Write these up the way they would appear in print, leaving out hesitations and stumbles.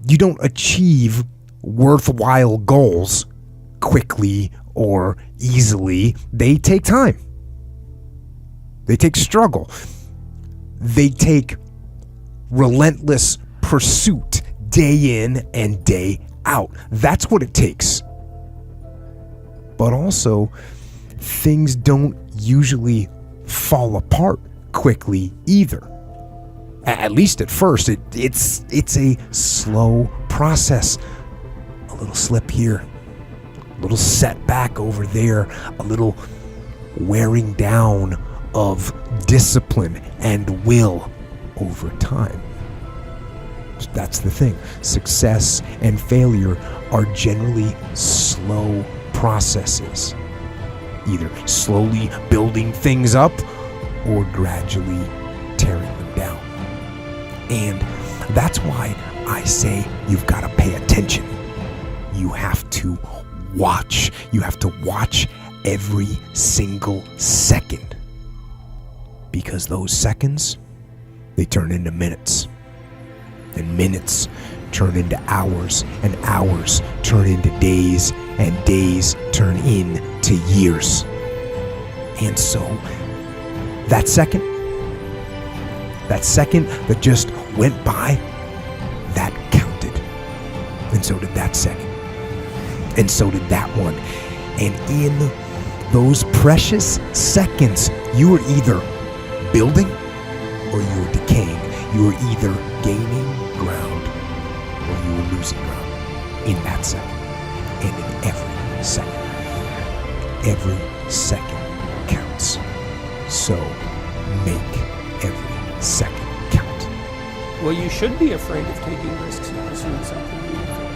You don't achieve worthwhile goals quickly or easily. They take time. They take struggle. They take relentless pursuit day in and day out. That's what it takes. But also, things don't usually fall apart quickly either. At least at first, it's a slow process. A little slip here, a little setback over there, a little wearing down of discipline and will over time. That's the thing. Success and failure are generally slow processes, either slowly building things up or gradually tearing them down. And that's why I say you've got to pay attention. You have to watch. You have to watch every single second, because those seconds, they turn into minutes, and minutes turn into hours, and hours turn into days, and days turn into years. And so that second that just went by, that counted. And so did that second. And so did that one. And in those precious seconds, you were either building or you were decaying. You were either gaining ground or you were losing ground in that second. And in every second. Every second counts. So make every second count. Well, you should be afraid of taking risks and pursuing something meaningful.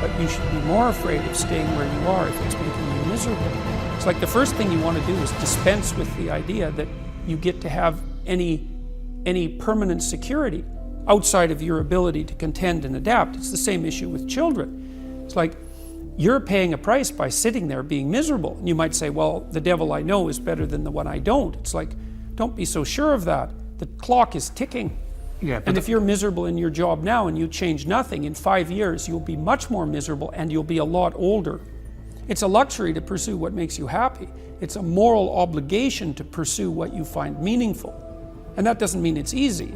But you should be more afraid of staying where you are if it's making you miserable. It's like the first thing you want to do is dispense with the idea that you get to have any permanent security outside of your ability to contend and adapt. It's the same issue with children. It's like you're paying a price by sitting there being miserable. And you might say, well, the devil I know is better than the one I don't. It's like, don't be so sure of that. The clock is ticking. Yeah, and if you're miserable in your job now and you change nothing, in 5 years you'll be much more miserable and you'll be a lot older. It's a luxury to pursue what makes you happy. It's a moral obligation to pursue what you find meaningful. And that doesn't mean it's easy.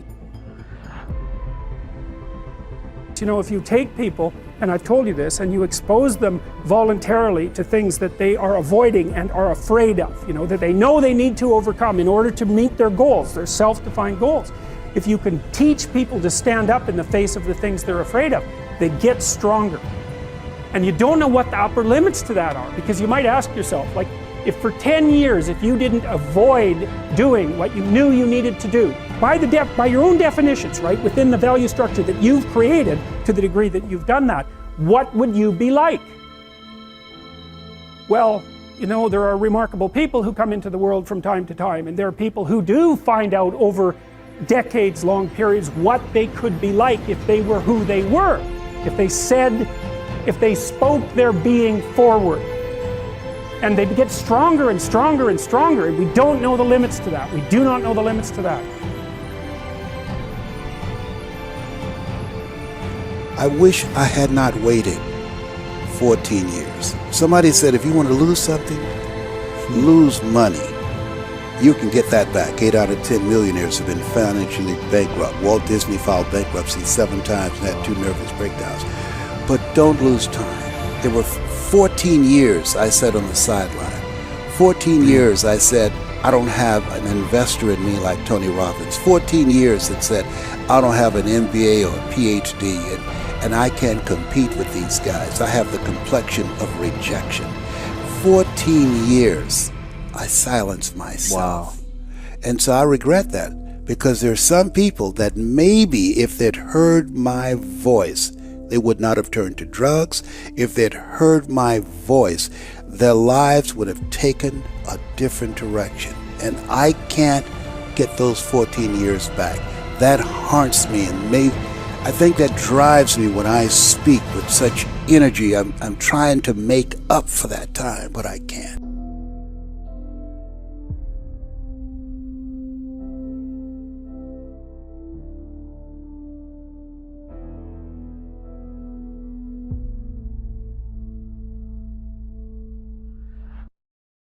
You know, if you take people, and I've told you this, and you expose them voluntarily to things that they are avoiding and are afraid of, you know, that they know they need to overcome in order to meet their goals, their self-defined goals. If you can teach people to stand up in the face of the things they're afraid of, they get stronger. And you don't know what the upper limits to that are, because you might ask yourself, like, if for 10 years, if you didn't avoid doing what you knew you needed to do, by your own definitions, right, within the value structure that you've created, to the degree that you've done that, what would you be like? Well, you know, there are remarkable people who come into the world from time to time, and there are people who do find out over decades-long periods what they could be like if they were who they were, if they spoke their being forward. And they get stronger and stronger and stronger, and we don't know the limits to that. We do not know the limits to that. I wish I had not waited 14 years. Somebody said if you want to lose something, lose money. You can get that back. 8 out of 10 millionaires have been financially bankrupt. Walt Disney filed bankruptcy 7 times and had 2 nervous breakdowns. But don't lose time. There were 14 years I sat on the sideline. 14 years I said, I don't have an investor in me like Tony Robbins. 14 years that said, I don't have an MBA or a PhD, and I can't compete with these guys. I have the complexion of rejection. 14 years I silenced myself. Wow. And so I regret that, because there are some people that maybe if they'd heard my voice, they would not have turned to drugs. If they'd heard my voice, their lives would have taken a different direction. And I can't get those 14 years back. That haunts me, and I think that drives me when I speak with such energy. I'm trying to make up for that time, but I can't.